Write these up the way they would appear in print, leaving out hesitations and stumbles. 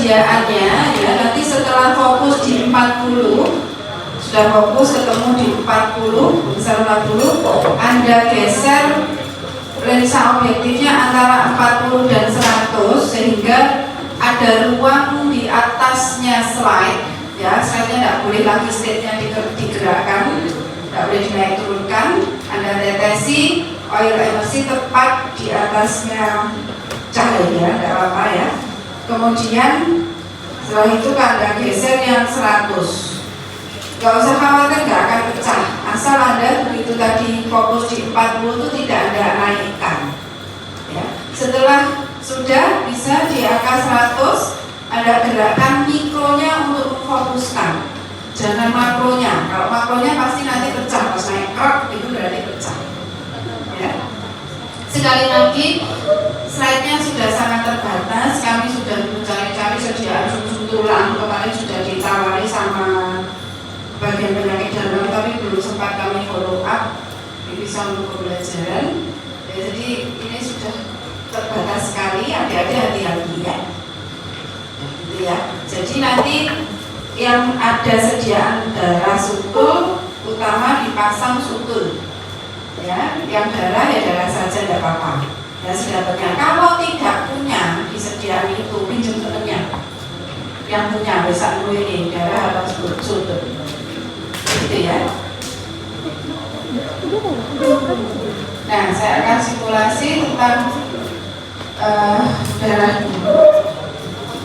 persediaannya ya, nanti setelah fokus di 40, sudah fokus ketemu di 40, besar 40, Anda geser lensa objektifnya antara 40 dan 100 sehingga ada ruang di atasnya slide ya. Slide-nya tidak boleh lagi state-nya digerakkan, tidak boleh dinaik turunkan. Anda tetesi oil emersi tepat di atasnya cahaya, tidak apa-apa ya. Kemudian setelah itu Anda geser yang 100. Gak usah khawatir, gak akan pecah. Asal Anda begitu tadi fokus di 40 itu tidak Anda naikkan ya. Setelah sudah bisa di angka 100, Anda gerakkan mikronya untuk memfokuskan, jangan makronya. Kalau makronya pasti nanti pecah, pas naik krok itu berarti pecah ya. Sekali lagi, slide-nya sudah sangat terbatas. Kami sudah mencari-cari sediaan sum-sum tulang, kemarin sudah ditawari sama bagian penyakit dalam, tapi belum sempat kami follow up. Ini bisa untuk pembelajaran ya, jadi ini sudah terbatas sekali. Adik-adik hati-hati ya, gitu ya. Jadi nanti yang ada sediaan darah sutul utama dipasang sutul ya, yang darah ya darah saja, tidak apa-apa ya sedapatnya. Kalau tidak punya disediaan itu, pinjam temennya yang punya, besar dulu ini darah atau sutul gitu ya. Nah, saya akan simulasi tentang darah dulu.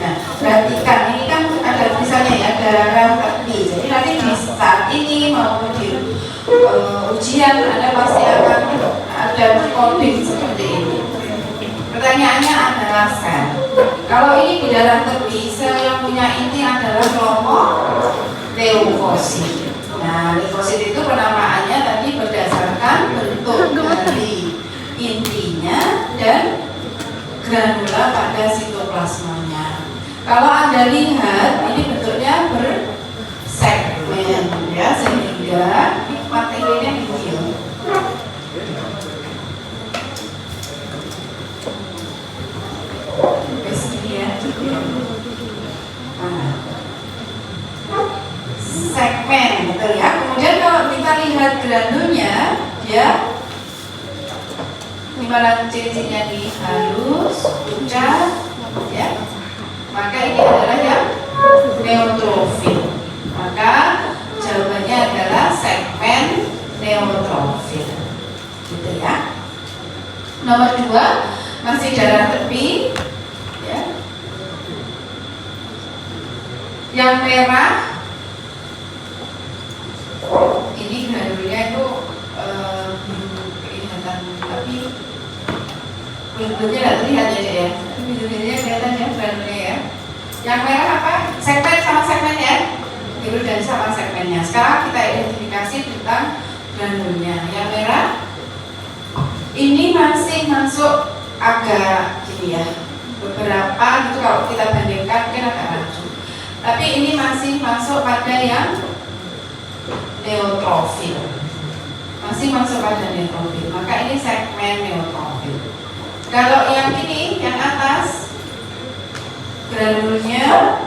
Nah, perhatikan ini kan ada tulisannya ya, darah tepi. Jadi nanti di saat ini maupun di ujian Anda pasti akan ada coding seperti ini. Pertanyaannya adalah sel. Kalau ini di darah tepi, sel yang punya inti adalah kelompok leukosit. Nah, leukosit itu penamaannya tadi berdasarkan bentuk dari intinya dan granula pada sitoplasmanya. Kalau Anda lihat, ini bentuknya bersegmen ya, sehingga materialnya kecil. Segmen gitu ya. Kemudian kalau kita lihat granulnya ya, gimana ciri-cirinya nih, halus, pucat ya, maka ini adalah yang neutrofil. Maka jawabannya adalah segmen neutrofil gitu ya. Nomor 2 masih darah tepi ya. Yang merah ini granulnya itu belum kelihatan, tapi belumnya tidak terlihat ya deh ya. Tapi biru-birunya kelihatan ya granulnya ya. Yang merah apa? Segmen sama segmen ya. Biru dan sama segmennya. Sekarang kita identifikasi tentang granulnya. Yang merah ini masih masuk agak gini ya. Beberapa gitu kalau kita bandingkan mungkin agak laju. Tapi ini masih masuk pada yang neutrofil, masih masuk pada neutrofil, maka ini segmen neutrofil. Kalau yang ini, yang atas, granulnya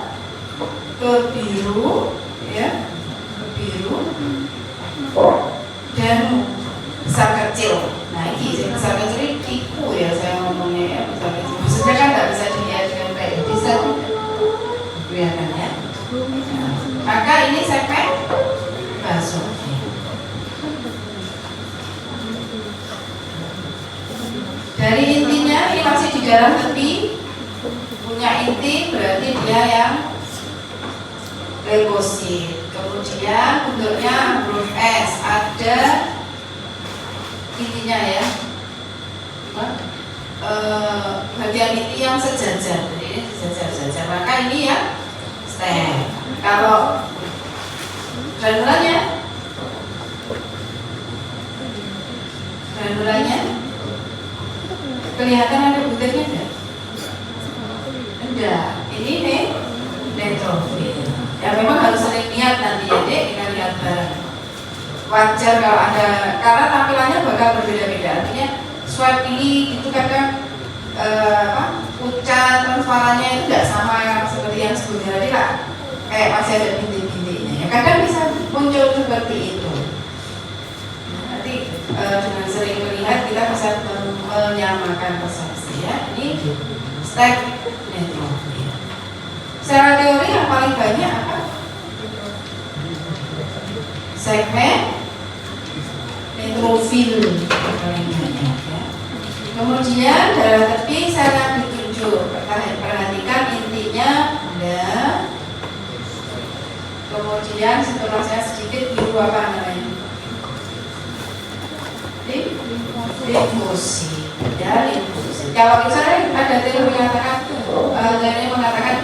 ke biru, ya, ke biru dan besar kecil. Nah ini besar kecil ini tiku ya saya ngomongnya ya, besar kecil. Maksudnya kan nggak bisa dilihat dengan baik, bisa kelihatan ya. Nah, maka ini segmen basofil. Dari intinya ini masih di darah tepi, punya inti berarti dia yang leukosit. Kemudian bentuknya huruf S, ada intinya ya, bagian inti yang sejajar, jadi ini sejajar-sejajar. Maka ini yang stem. Kalau granulanya kelihatan ada butirnya enggak? Enggak. Ini nih neutrofil. Ya memang harus sering lihat nanti ya dek, kita lihat bareng. Wajar kalau ada, karena tampilannya bakal berbeda-beda. Artinya swab ini itu kadang pucat transparannya itu enggak sama yang seperti yang kita kayak masih ada bintik-bintiknya ya, kadang bisa muncul seperti itu. Nanti dengan sering melihat kita bisa menyamakan persepsi ya. Ini stack neutrofil. Secara teori yang paling banyak apa? Segmen neutrofil paling banyak ya. Kemudian darah tepi saya ditunjuk. Perhatikan intinya ada. Kemudian setelah saya sedikit biru apa namanya? Limfosit. Ya, limfosit. Kalau misalnya ada teori mengatakan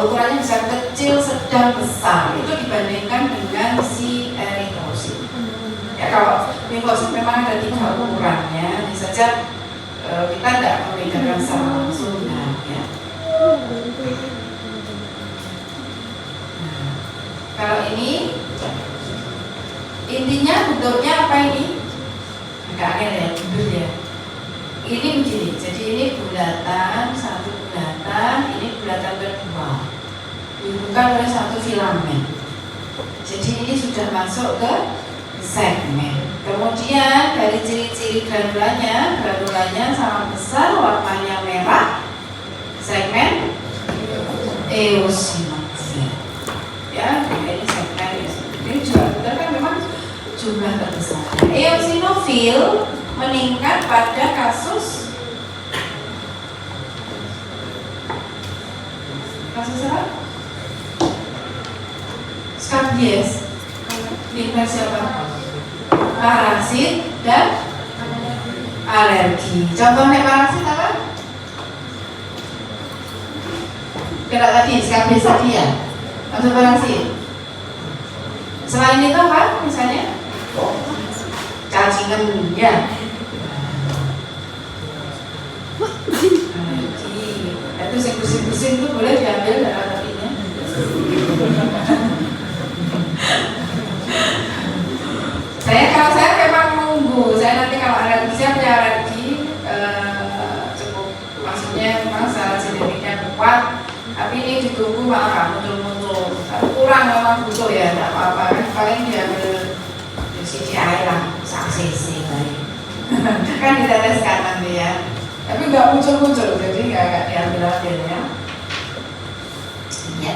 ukurannya bisa kecil, sedang, besar, itu dibandingkan dengan si eritrosit. Ya, kalau limfosit memang ada 3 ukurannya, hanya saja kita tidak membedakan secara langsung ya. Nah, kalau ini intinya bentuknya apa ini? Agak aneh ya, bentuk ya. Ini begini, jadi ini bulatan, satu bulatan, ini bulatan kedua, dihubungkan oleh satu filamen. Jadi ini sudah masuk ke segmen. Kemudian dari ciri-ciri granulanya sangat besar, warnanya merah, segmen eosinofil. Ya, ini segmen eosinofil. Ini juga kan memang jumlah terbesar. Eosinofil meningkat pada kasus apa? Skabies. Infeksi apa? Parasit dan alergi. Contohnya parasit apa? Kira tadi, skabies tadi ya. Atau parasit. Selain itu apa? Misalnya cacingan ya. Alergi. Itu pusing-pusing itu boleh diambil darah tepinya. Kalau saya memang nunggu. Saya nanti kalau alergi, saya punya alergi cukup, maksudnya memang secara genetiknya kuat. Tapi ini ditunggu malah muncul-muncul. Kurang memang butuh ya, tidak apa-apa. Paling diambil CGI lah, saksi kan diteteskan nanti ya. Tapi nggak muncul-muncul, jadi nggak diambil ya. Ya.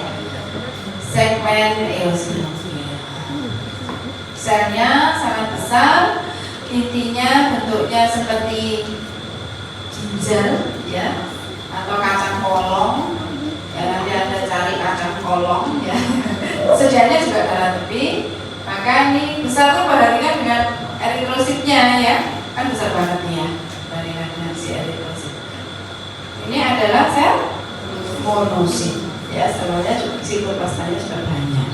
Segmen eosinofil. Selnya sangat besar, intinya bentuknya seperti ginjal ya, atau kacang polong. Ya, nanti Anda cari kacang polong ya. Sedianya juga darah tepi. Maka ini besar tuh perhatikan dengan eritrositnya ya, kan besar banget nih ya, bandingkan dengan si eritrosit. Ini adalah sel monosit ya, selnya sitoplazmanya sudah banyak.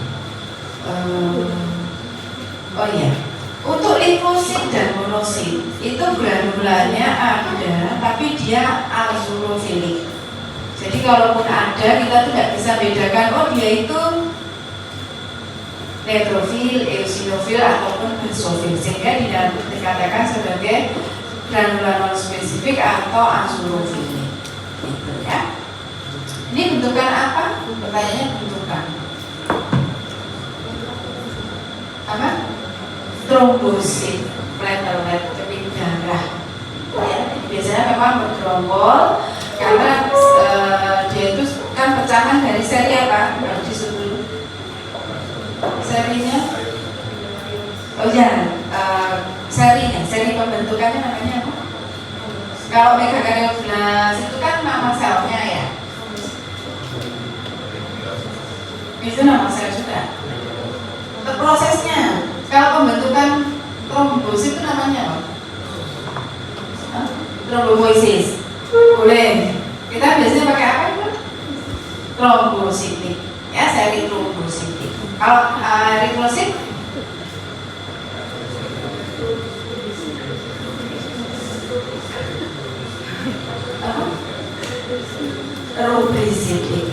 Oh iya, untuk limfosit dan monosit itu granulanya ada, tapi dia azurofilik. Jadi kalaupun ada, kita tuh nggak bisa bedakan, oh dia itu neutrofil, eosinofil ataupun basofil, sehingga dikatakan sebagai granular non spesifik atau azurofilik. Gitu ya. Ini bentukan apa? Pertanyaannya bentukan apa? Trombosit, platelet, keping darah. Ya, biasanya memang bergerombol karena dia itu kan pecahan dari seri apa? Harus disebut serinya. Oh ya, serinya, seri pembentukannya namanya apa? Kalau megakaryoblast itu kan nama selnya ya. Itu nama sel juga. Untuk prosesnya, kalau pembentukan trombosit itu namanya apa? Trombopoiesis. Boleh. Kita biasanya pakai apa itu? Trombositik. Ya, seri trombositik. Kalau eritrosit rubrisitik.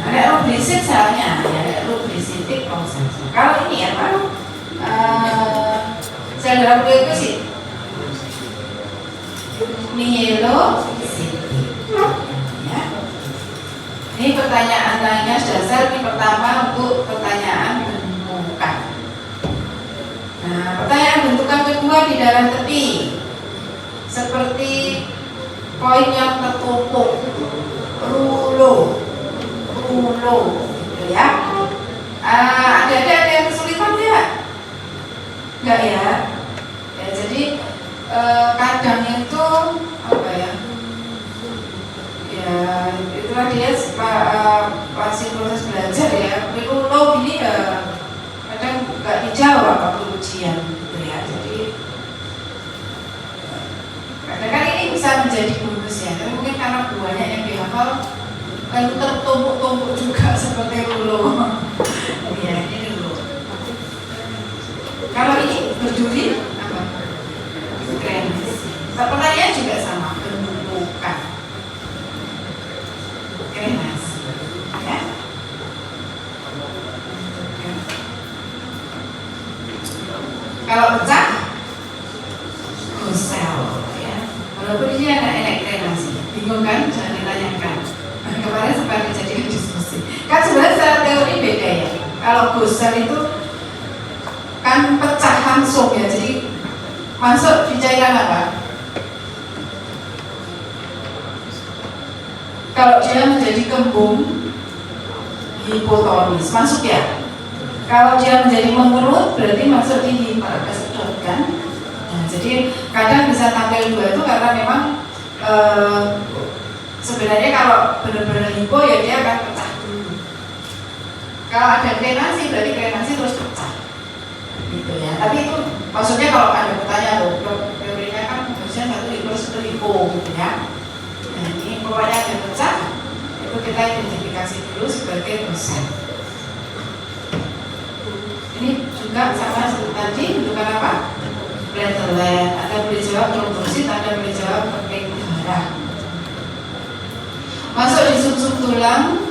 Ada rubrisit selnya, ya, rubrisitik proses. Kalau ini apa? Sel darah leukosit. Mielositik. Ya. Ini pertanyaan tanya dasar. Ini pertama untuk pertanyaan bentukan. Nah, pertanyaan bentukan kedua di dalam tepi, seperti koin yang tertumpuk, rulo, gitu ya. Ada yang kesulitan ya? Enggak ya? Ya, jadi kadang itu apa ya? Ya itulah dia masih proses belajar ya. Rulo ini ya kadang nggak dijawab waktu ujian gitu ya. Jadi kadang-kadang ini bisa menjadi bonus ya. Tapi mungkin karena banyak yang dihafal lalu tertumpuk-tumpuk juga seperti rulo. Ya ini rulo. Kalau ini berduri apa? Krenis. Pertanyaan juga sama, bentukan. Krenis. Ya. Kalau pecah, gosel. Ya. Walaupun ini ada elektrenasi, bingung kan? Jangan ditanyakan. Kemarin sempat dijadikan diskusi. Kan sebenarnya secara teori beda ya. Kalau gosel itu kan pecah langsung ya, jadi masuk di cairan apa? Kalau dia menjadi kembung, hipotonis, masuk ya. Kalau dia menjadi mengerut, berarti masuk di hiperkesedot kan. Nah, jadi kadang bisa tampil dua itu karena memang sebenarnya kalau benar-benar hipo ya dia akan pecah dulu. Kalau ada krenasi berarti krenasi terus pecah, gitu ya. Tapi itu maksudnya kalau ada bertanya loh, teorinya kan harusnya satu hipo satu hipo, gitu ya. Nah ini pokoknya ada pecah, itu kita identifikasi dulu sebagai dosen. Ini juga sama seperti tadi, bentukan apa? Platelet, ada boleh jawab trombosit, ada boleh jawab keping darah. Masuk di sum-sum tulang,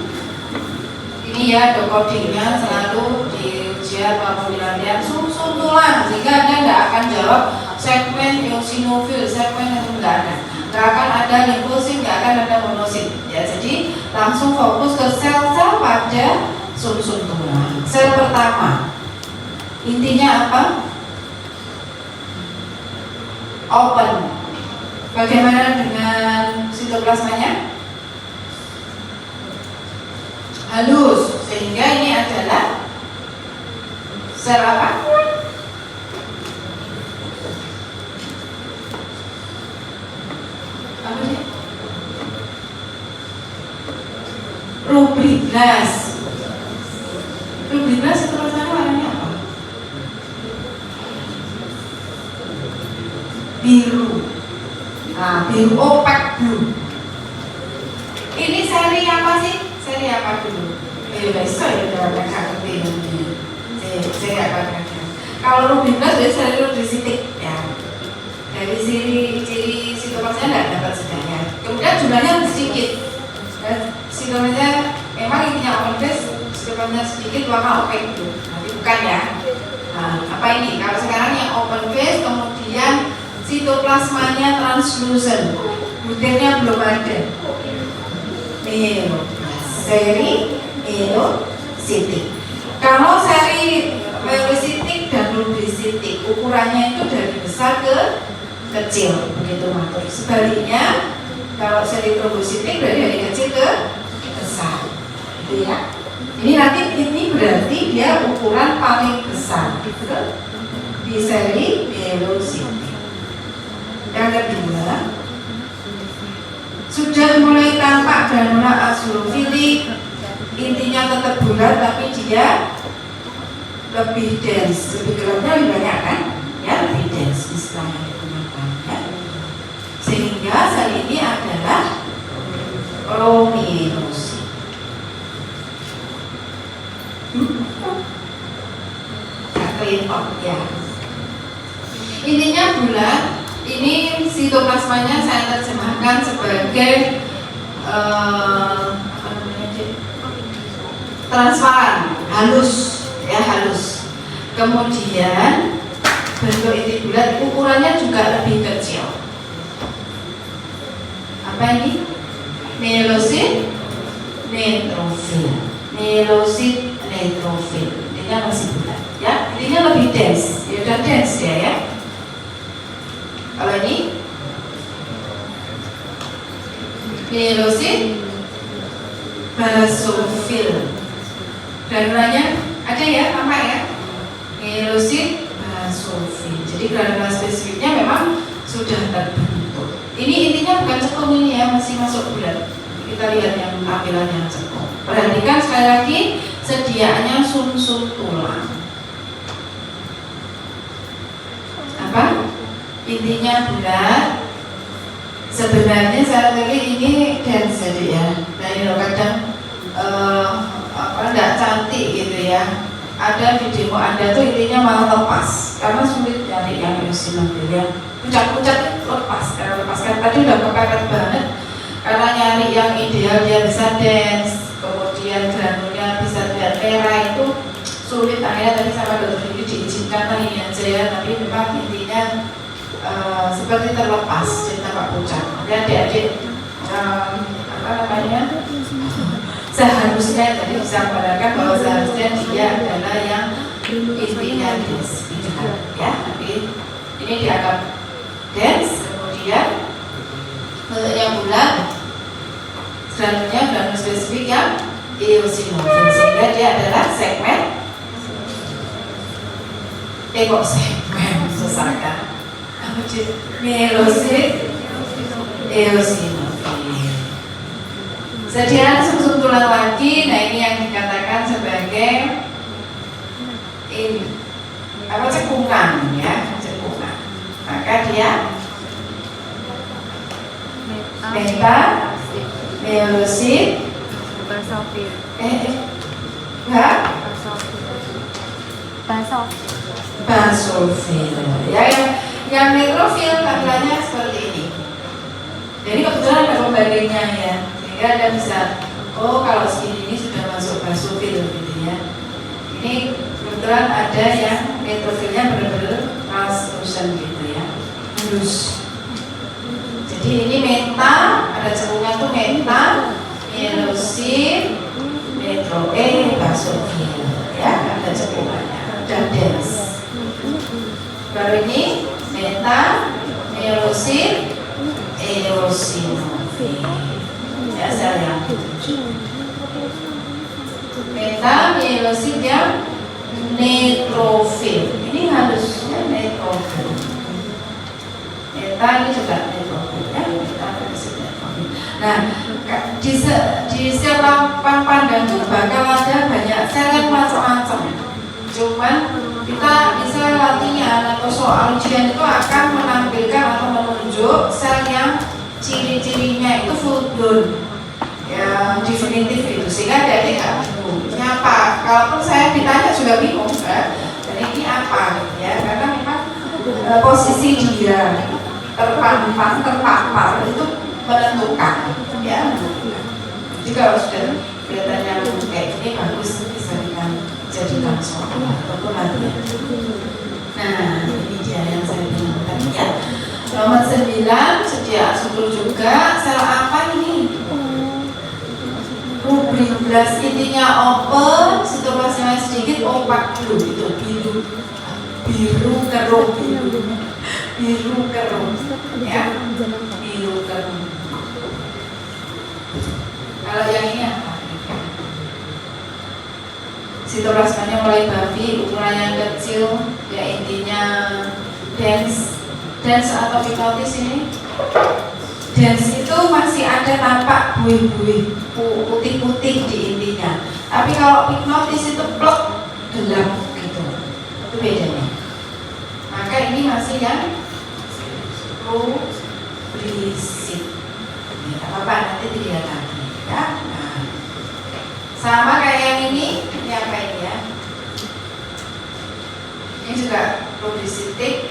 ini ya ada codingnya selalu di ujian maupun di latihan sum-sum tulang, sehingga Anda tidak akan jawab segmen eosinofil, segmen itu tidak ada. Tidak akan ada limfosit, tidak akan ada monosit. Ya, jadi langsung fokus ke sel-sel pada sum-sum tulang. Sel pertama, intinya apa? Open. Bagaimana dengan sitoplasmanya? Halus, sehingga ini adalah sel apa? Apa sih? Rubriklas. Rubriklas itu rasanya warnanya apa? Biru. Nah, biru opak blue. Ini seri apa sih? Seri apa dulu? Besok ya dalam kakak ini. Seri apa kakak? Kalau rubriklas biasanya seri rudisitik ya. Dari ciri sitoplasmanya tidak dapat sedangnya. Kemudian jumlahnya sedikit. Dan sitoplasmanya memang intinya open face, sitoplasmanya sedikit warna opaque itu. Tapi bukan ya. Nah, apa ini? Kalau sekarang yang open face, kemudian sitoplasmanya translucent, butirnya belum ada. Seri melositik. Kalau seri melositik dan rudisitik ukurannya itu dari besar ke kecil, begitu matur. Sebaliknya kalau seri trombositik dari kecil ke besar, gitu ya. Ini nanti ini berarti dia ukuran paling besar, gitu di seri melositik. Yang kedua, sudah mulai tampak granula azulofilik, intinya tetap bulat tapi dia lebih dense, lebih gelapnya lebih banyak kan? Ya lebih dense istilahnya digunakan ya. Sehingga sel ini adalah rominosit. Ya. Intinya bulat. Ini sitoplasmanya saya terjemahkan sebagai transparan, halus, ya halus. Kemudian bentuk inti bulat, ukurannya juga lebih kecil. Apa ini? Melosit neutrofil, mielosit neutrofil. Intinya masih bulat, ya. Intinya lebih dense, ya udah dense ya. Kalau ini mielosit basofil. Granulanya ada ya, tampak ya. Mielosit basofil. Jadi granula spesifiknya memang sudah terbentuk. Ini intinya bukan cekung ini ya, masih masuk bulat. Kita lihat yang tampilan yang cekung. Perhatikan sekali lagi, sediaannya sumsum tulang. Apa? Intinya bulat. Sebenarnya saya pilih ini dense jadi ya. Nah ini kadang enggak cantik gitu ya. Ada di demo Anda tuh intinya malah lepas karena sulit nyari yang eosinofil ya. Pucat-pucat lepas, karena lepaskan tadi udah kepepet banget. Karena nyari yang ideal dia bisa dense, kemudian granulnya bisa lihat merah itu sulit. Akhirnya tadi sama dokter ini diizinkan lah ini aja ya, tapi memang intinya seperti terlepas jadi tampak pucat. Dan adik-adik apa namanya? Seharusnya tadi bisa membenarkan bahwa seharusnya dia adalah yang intinya dense ya, tapi ini dianggap dense. Kemudian bentuknya bulat, granulnya granul spesifik yang eosinofil, sehingga dia adalah segmen kok segmen susah kan? Mielosit eosinofil. Sediaan sumsum tulang lagi, nah ini yang dikatakan sebagai cekungan ya, cekungan. Maka dia meta mielosit basofil. Basofil. Ya, yang neutrofil tampilannya seperti ini. Jadi kebetulan ada pembandingnya ya, sehingga Anda bisa, oh kalau segini ini sudah masuk basofil gitu ya. Ini kebetulan ada yang neutrofilnya benar-benar translucent gitu ya, mulus. Jadi ini meta, ada cekungan tuh meta, mielosit, basofil ya, ada cekungannya dan dense. Baru ini meta, mielosit, eosinofil. Ya, sel yang ketujuh. Meta, mielosit yang neutrofil. Ini harusnya neutrofil. Meta ini juga neutrofil ya. Meta mielosit neutrofil. Nah, di sel lapang pandang itu bakal ada banyak sel yang macam-macam. Cuman kita bisa latihan atau soal ujian itu akan menampilkan atau menunjuk sel yang ciri-cirinya itu full blown, yang definitif itu, sehingga jadi nggak bingung. Ini apa? Kalaupun saya ditanya juga bingung, kan? Dan ini apa? Ya, karena memang posisi dia terpapar itu menentukan, ya. Jadi kalau sudah kelihatannya kayak ini bagus, bisa dijadikan soal ataupun latihan. Nah, ini dia yang saya bilang tadi ya. Nomor 9, sediaan subur juga. Sel apa ini? Rubriblas, intinya open, sitoplasmanya sedikit, opak dulu, itu biru keruh ya, biru keruh. Kalau yang ini apa? Sitoplasmanya mulai babi, ukurannya kecil, ya intinya dense atau pignotis ini. Dense itu masih ada tampak buih-buih putih-putih di intinya. Tapi kalau pignotis itu plek gelap gitu. Itu bedanya. Maka ini masih yang rubrisit. Ya, apa-apa nanti dilihat lagi ya. Nah, sama kayak yang ini apa ini ya? Ini juga rubrisitik.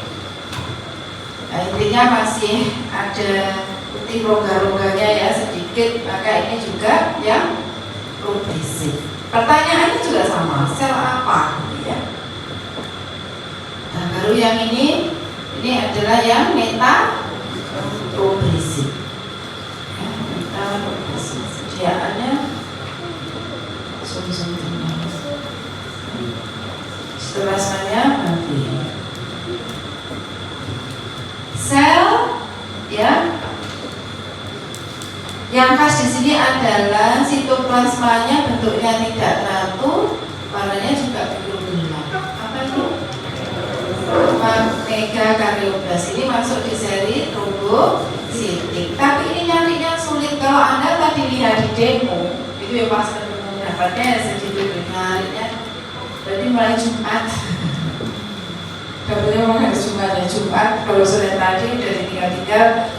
Nah, intinya masih ada putih rongga-rongganya ya sedikit, maka ini juga yang rubrisit. Pertanyaannya juga sama, sel apa ya? Nah, baru yang ini adalah yang meta rubrisit. Ya, meta rubrisit. Sediaannya Plasmanya berarti sel, ya. Yang khas di sini adalah sitoplasmanya bentuknya tidak teratur, warnanya juga biru gelap. Apa itu? Megakaryoblast ini masuk di seri trombositik. Tapi ini nyarinya sulit. Kalau Anda tadi lihat di demo, itu ya pas ketemu dapatnya ya sedikit nyarinya. Berarti mulai Jumat. Dapatnya memang harus Jumat ya. Jumat kalau sore tadi udah tinggal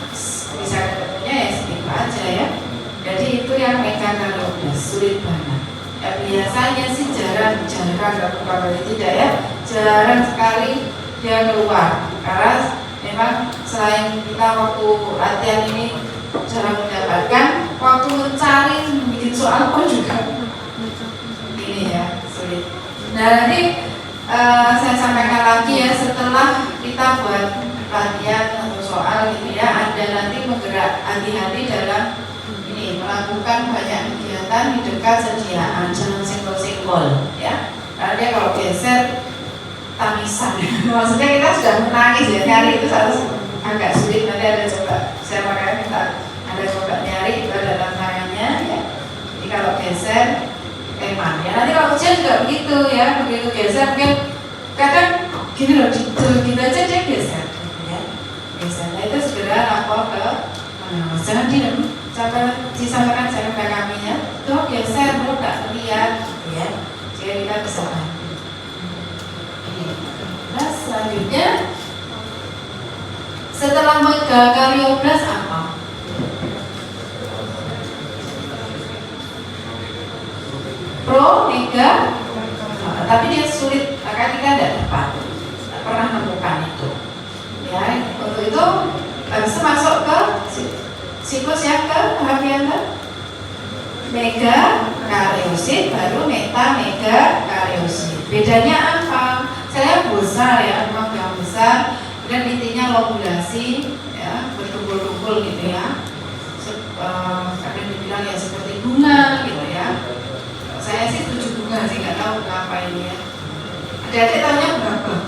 bisa ketemunya ya segitu aja ya. Jadi itu yang megakaryoblast, sulit banget. Ya, biasanya sih jarang kalau tidak ya, jarang sekali dia keluar karena memang selain kita waktu latihan ini jarang mendapatkan, waktu mencari bikin soal pun juga ini ya sulit. Nah nanti saya sampaikan lagi ya, setelah kita buat latihan atau soal gitu ya, Anda nanti menggerak hati-hati dalam ini melakukan banyak kegiatan di dekat sediaan, jangan senggol-senggol ya, karena dia kalau geser tangisan. Maksudnya kita sudah menangis ya, nyari itu harus agak sulit. Nanti ada coba, saya makanya minta ada coba nyari, itu ada tantangannya ya. Jadi kalau geser teman ya, nanti kalau ujian juga begitu ya, begitu geser mungkin kadang gini loh, gitu aja dia geser gitu ya, geser. Nah itu segera lapor ke pengawas, jangan disampaikan saya ke kami ya, tuh geser lo nggak lihat gitu ya, jadi kita bisa bantu. Nah selanjutnya setelah megakaryoblast apa? Mega, tapi dia sulit, maka kita tidak dapat, tidak pernah menemukan itu. Ya, untuk itu bisa masuk ke siklus yang ke tahap yang ke megakaryosit, baru metamegakaryosit. Bedanya apa? Saya besar ya, memang yang besar, dan intinya lobulasi, ya, berkumpul-kumpul gitu ya. Kadang dibilang ya seperti bunga gitu ya. Saya sih setuju bunga sih, nggak tahu kenapa ini ya. Adik-adik tahunya berapa?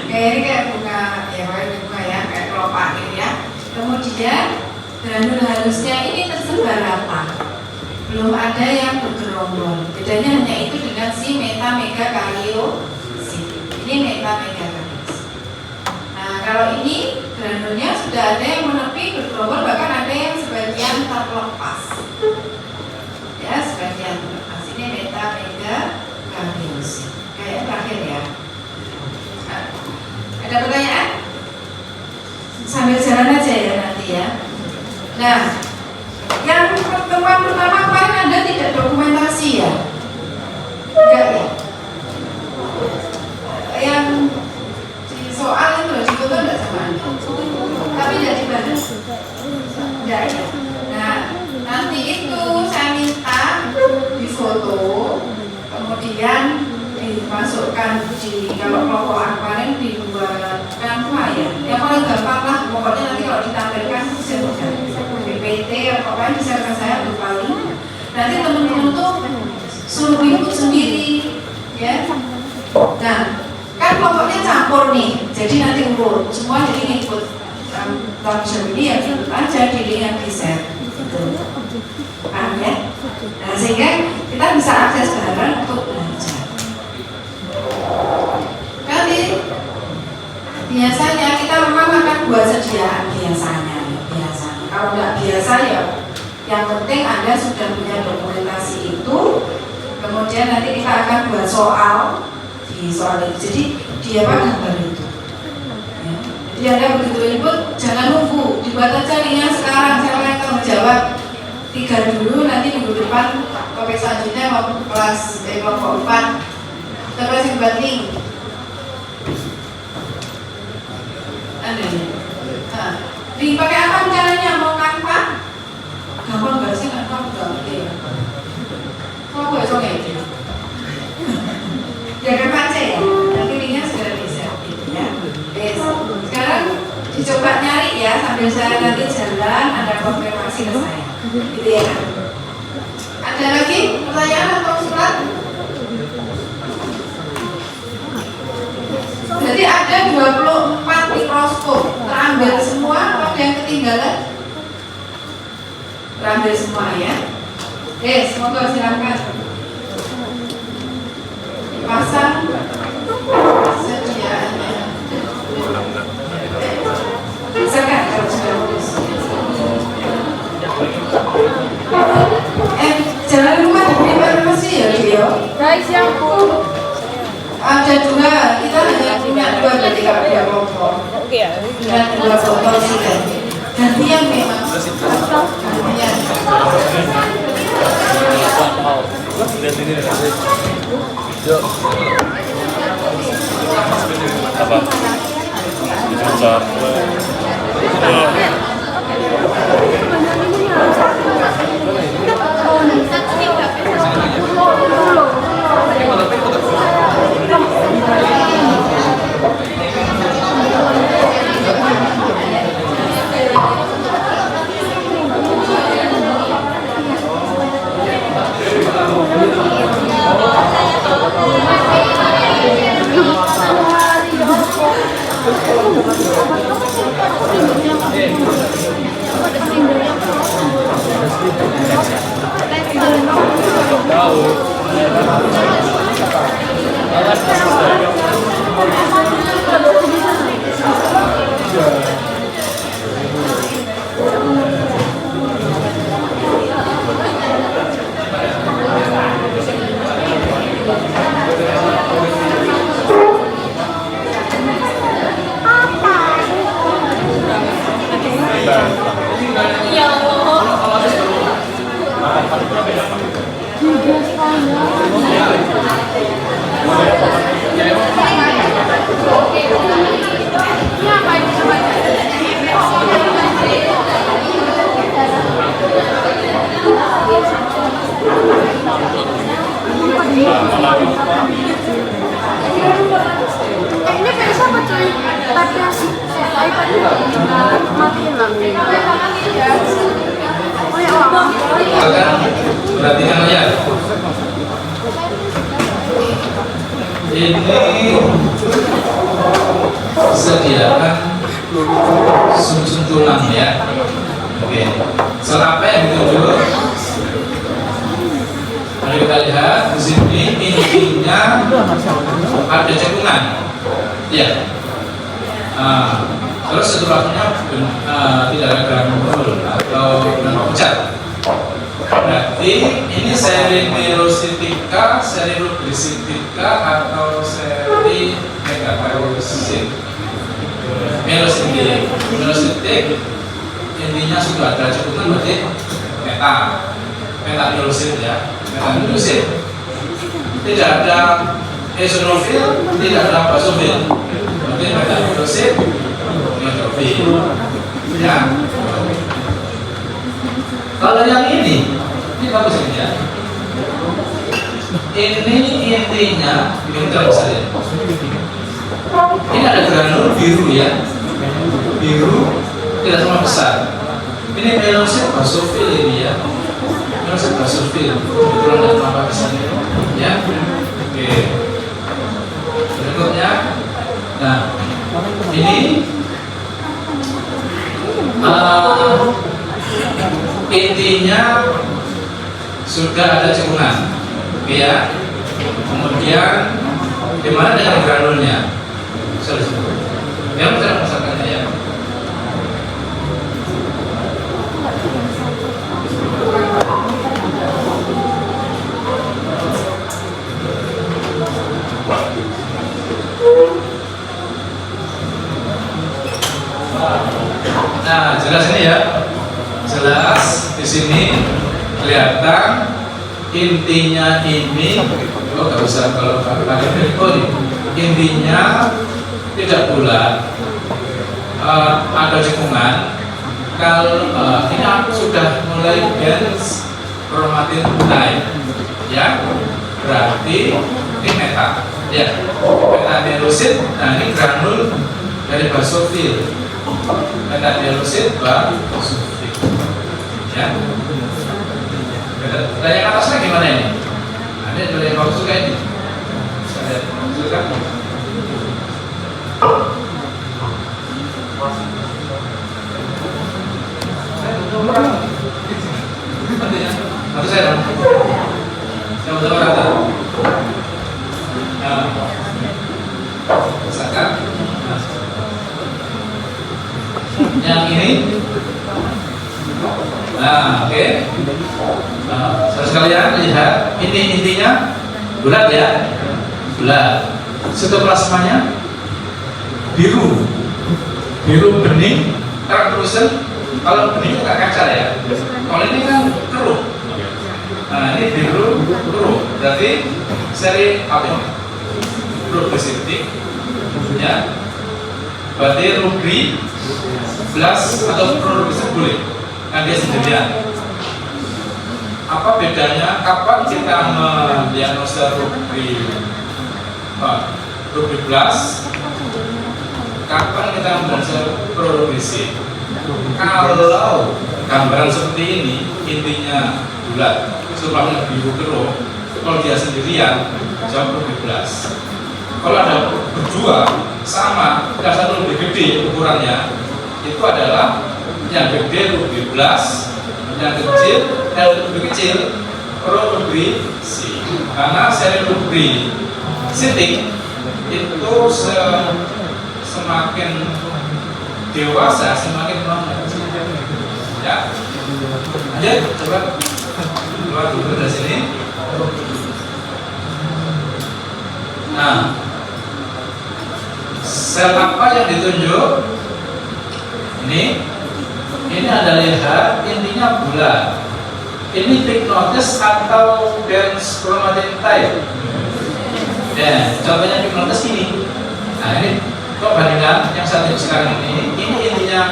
Kayak ini kayak bunga, ya kayak bunga ya, kayak kelopak gitu ya. Kemudian granul halusnya ini tersebar rata, belum ada yang bergerombol. Bedanya hanya itu dengan si metamegakaryosit. Ini metamegakaryosit. Nah kalau ini granulnya sudah ada yang menepi bergerombol, bahkan ada yang sebagian terlepas. Ya sebagian terlepas. Ini metamegakaryosit. Kayak terakhir ya. Nah, ada pertanyaan? Sambil jalan aja ya nanti ya. Nah, yang pertemuan pertama kemarin Anda tidak dokumentasi ya? Enggak ya? Yang di soal itu loh, di foto enggak sama Anda? Tapi tidak dibahas? Enggak ya? Nah, nanti itu saya minta di foto, kemudian dimasukkan di, kalau kelompok akwarin dibuatkan flyer. Yang paling gampang lah, pokoknya nanti kalau ditampilkan PPT pokoknya bisa ke saya 2 kali. Nanti teman-teman tuh suruh ikut sendiri ya. Nah kan kelompoknya campur nih, jadi nanti urut semua, jadi ikut langsung ini ya, ikut aja dilihat di share gitu. Paham ya? Nah sehingga kita bisa akses bareng untuk belajar. Nanti biasanya kita memang akan buat sediaan biasanya. Kalau nggak biasa ya, yang penting Anda sudah punya dokumentasi itu. Kemudian nanti kita akan buat soal di soal itu. Jadi dia apa gambar itu. Ya. Jadi Anda begitu input, jangan nunggu, dibuat aja nih ya sekarang. Saya akan menjawab 3 dulu, nanti minggu depan topik selanjutnya mau kelas kelompok 4. Kita kasih buat link. Anda ya. Nah. Dipakai apa caranya? Mau Canva? Gampang nggak sih Canva? Nggak ngerti ya. Kok gue esok aja? Ya Canva aja ya. Nanti linknya segera di-share gitu ya. Sekarang dicoba nyari ya sambil saya nanti jalan, ada konfirmasi ke saya. Gitu ya. Ada lagi pertanyaan atau usulan? Jadi ada 24 mikroskop, terambil semua atau ada yang ketinggalan? Terambil semua ya. Oke, semoga silakan pasang sediaannya. Silakan kalau sudah lulus. Jangan lupa diberi masih ya Rio. Guys, yang Ada juga, kita hanya punya dua dari dua kelompok. Dan dua botol sikat. Gantian memang. Gantian. Apa? ini kayak sama cuy, pada iPad matiin lah. Oh ya Allah. Perhatikan ya. Ini sediakan sum-sum tulang ya. Oke. Selapa yang ditunjuk. Mari kita lihat di sini intinya ada cekungan. Ya. Terus setelahnya tidak ada granul atau pucat. Berarti ini seri melositika, seri lubrisitika atau seri megaperilosit. Melositik intinya sudah ada cekungan berarti metamelosit ya, metamelosit. Tidak ada eosinofil, tidak ada basofil. Berarti metamelosit, neutrofil. Ya. Kalau yang ini bagus ini ya. Ini intinya, ini kalau bisa lihat. Ini ada granul biru ya, biru tidak sama besar. Ini melosit basofil ini ya, melosit basofil. Kebetulan tidak sama besar ya. Oke. Berikutnya, nah ini intinya sudah ada cekungan, ya. Kemudian gimana dengan granulnya? Yang cara masakannya ya. Nah, jelas ini ya. Jelas di sini kelihatan intinya ini. Oh, nggak usah kalau pakai intinya tidak bulat, ada cekungan. Kalau ini sudah mulai benz kromatin naik, ya berarti ini meta, ya metamelosit. Nah ini granul dari basofil, metamelosit basofil, ya Dan yang atasnya gimana ini? Nah, ini adalah yang kamu suka ini. Lihat, suka. Atau saya dong. Sama-sama rata. Nah, misalkan yang ini. Nah, oke. Nah, saudara sekalian lihat, ini intinya bulat ya, bulat. Sitoplasmanya biru, biru bening, translucent. Kalau bening nggak kaca ya. Kalau ini kan keruh. Nah, ini biru keruh. Berarti seri apa ini? Progressivity, ya. Berarti rubri, blast atau progressive boleh. Kan dia sendirian. Apa bedanya? Kapan kita mendiagnosa rubri blast? Kapan kita mendiagnosa progresif? Kalau gambaran seperti ini, intinya bulat, sebelumnya biru keruh. Kalau dia sendirian, jauh rubri blast. Kalau ada berdua sama, yang satu lebih gede ukurannya, itu adalah yang gede rubri blast, yang kecil lebih kecil rubri C. Karena seri rubri sitik itu semakin dewasa semakin lambat. Ya, aja coba keluar dulu dari sini. Nah, sel apa yang ditunjuk? Ini Anda lihat, intinya bulat. Ini pyknotes atau dense chromatin type. Ya, contohnya pyknotes ini. Nah, ini kok bandingkan yang satu sekarang ini intinya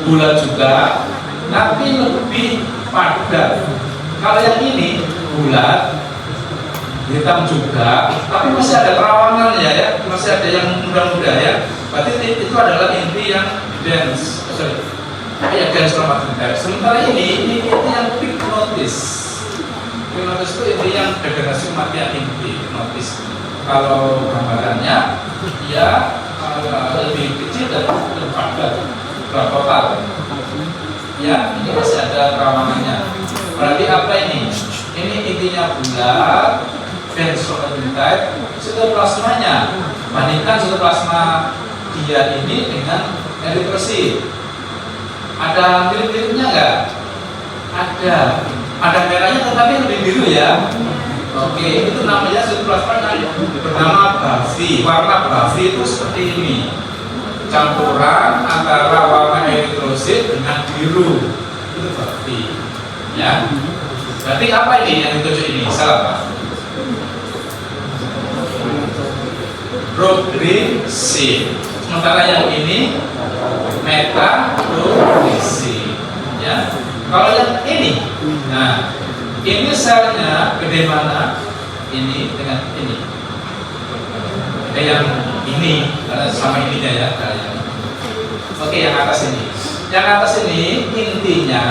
bulat juga, tapi lebih padat. Kalau yang ini bulat, hitam juga, tapi masih ada kerawanan ya, masih ada yang muda-muda ya. Berarti itu adalah inti yang dense, yang dense chromatin type. Sementara ini yang pyknotes. Pyknotes itu inti yang degradasi kematian inti pyknotes. Kalau gambarannya ya lebih kecil dan lebih padat berapa part. Ya, ini masih ada kerawanannya. Berarti apa ini? Ini intinya bulat, dense chromatin type. Sitoplasmanya, bandingkan sitoplasma dia ini dengan eritrosit. Ada mirip-miripnya nggak? Ada merahnya tetapi lebih biru ya. Oke, itu namanya sitoplasma yang bernama Bavi. Warna Bavi itu seperti ini, campuran antara warna eritrosit dengan biru. Itu Bavi. Ya. Berarti apa ini yang ditunjuk ini? Salah Pak? Progresif. Sementara yang ini metaprogresif. Ya. Kalau yang ini, nah ini selnya gede mana? Ini dengan ini. Ada yang ini, karena sama ininya ya kalian. Oke, yang atas ini. Yang atas ini intinya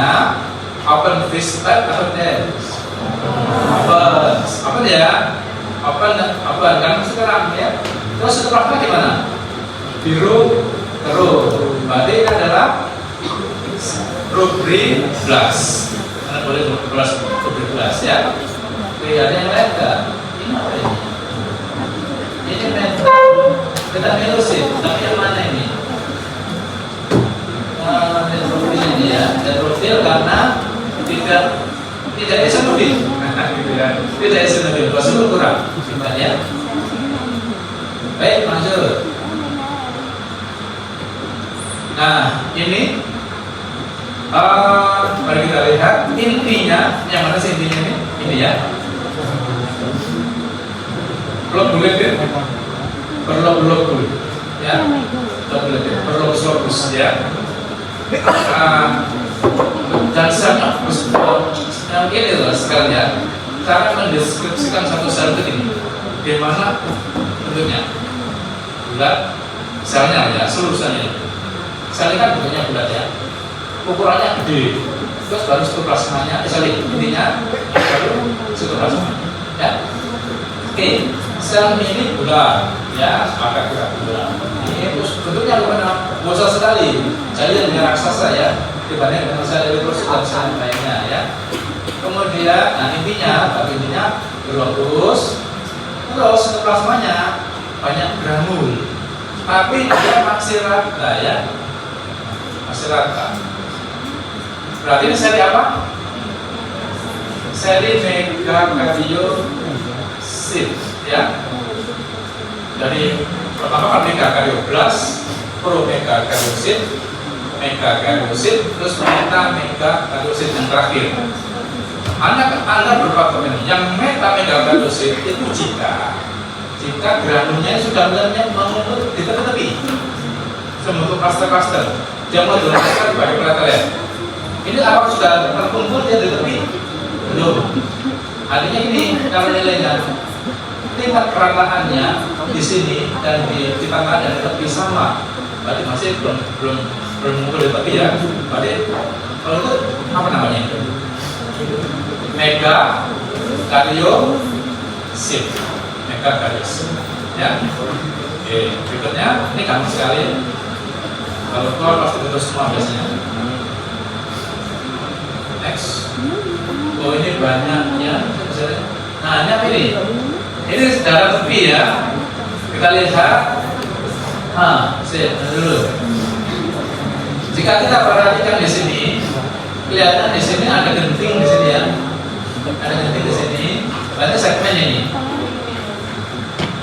open fish type atau dense? Open. Apa dia? Open kan sekarang ya. Terus setelahnya gimana? Biru keruh. Berarti ini adalah rubri blast. Karena boleh rubri blast ya. Oke, ada yang lain nggak? Ini apa ini? Ini metamelosit. Tapi yang mana ini? Neutrofil ini ya. Neutrofil karena tidak eosinofil. Tidak eosinofil. Prosedur kurang. Ya. Baik, lanjut. Nah, ini mari kita lihat intinya. Yang mana sih intinya ini? Ini ya. Blok-blok ya. Berlobus ya. Dan selnya ini loh sekalian. Cara mendeskripsikan satu sel itu ini. Di mana bentuknya? Bulat, selnya ya, seluruh selnya. Selnya kan bentuknya bulat ya, ukurannya gede, terus baru sitoplasmanya, intinya baru sel ini bulat, ya, agak gerak bulat. Ini bentuknya bagaimana? Besar sekali. Jadi yang raksasa ya, dibanding dengan sel eritrosit dan sel lainnya ya. Kemudian, nah intinya berlokus, terus plasmanya banyak granul, tapi dia masih rata ya, masih rata. Berarti ini seri apa? Seri megakariosit ya. Dari pertama kan megakarioblast, promegakariosit, megakariosit, terus megakariosit yang terakhir. Anda berpikir ini, yang megakariosit itu jika granulnya sudah benar-benar mengumpul di tepi, membentuk klaster-klaster, dia mulai dilakukan di bagian platelet. Ini apakah sudah terkumpul dia di tepi? Belum. Artinya ini kalau nilainya tingkat kerataannya di sini dan di tengah dan di tepi sama, berarti masih belum mengumpul di tepi ya. Berarti kalau itu apa namanya? Megakariosit, megakariosit ya. Oke, berikutnya ini gampang sekali. Kalau keluar pasti betul semua biasanya. Next. Oh ini banyaknya. Nah ini apa ini? Ini darah tepi ya. Kita lihat. Dulu. Jika kita perhatikan di sini, kelihatan di sini ada genting di sini ya. Ada genting di sini. Berarti segmen ini.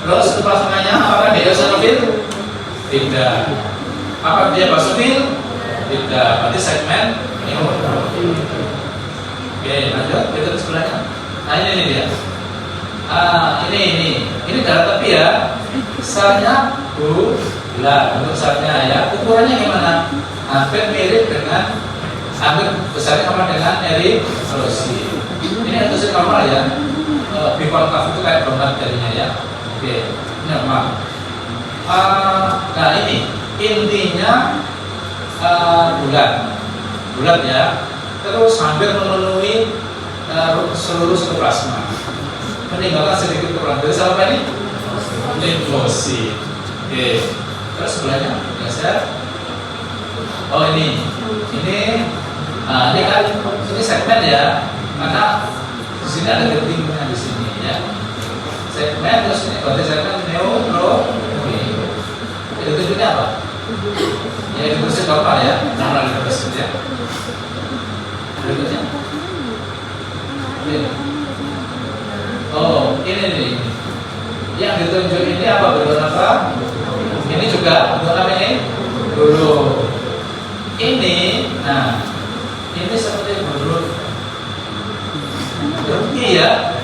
Terus plasmanya apakah dia eosinofil? Tidak. Apakah dia basofil? Tidak. Berarti segmen neutrofil. Oke, lanjut. Kita sebelahnya. Nah ini dia. Ini darah tepi ya. Selnya bulat untuk selnya ya. Ukurannya gimana? Hampir mirip dengan, hampir besarnya sama dengan eritrosit. Ini eritrosit normal ya. Bikonkaf itu kayak donat jadinya ya. Oke, ini normal. Nah ini intinya bulat ya. Terus hampir memenuhi seluruh sitoplasma. Meninggalkan sedikit kekurangan. Dari apa ini? Limfosit. Oke. Terus sebelahnya geser. Oh ini kan ini segmen ya. Karena di sini ada gentingnya di sini ya. Segmen terus ini berarti segmen neutrofil. Itu tujuannya apa? Ya itu bersih normal ya. Normal itu bersih ya. Berikutnya. Oh, ini nih. Yang ditunjuk ini apa? Berwarna apa? Ini juga berwarna ini dulu. Ini, nah, ini seperti huruf I ya.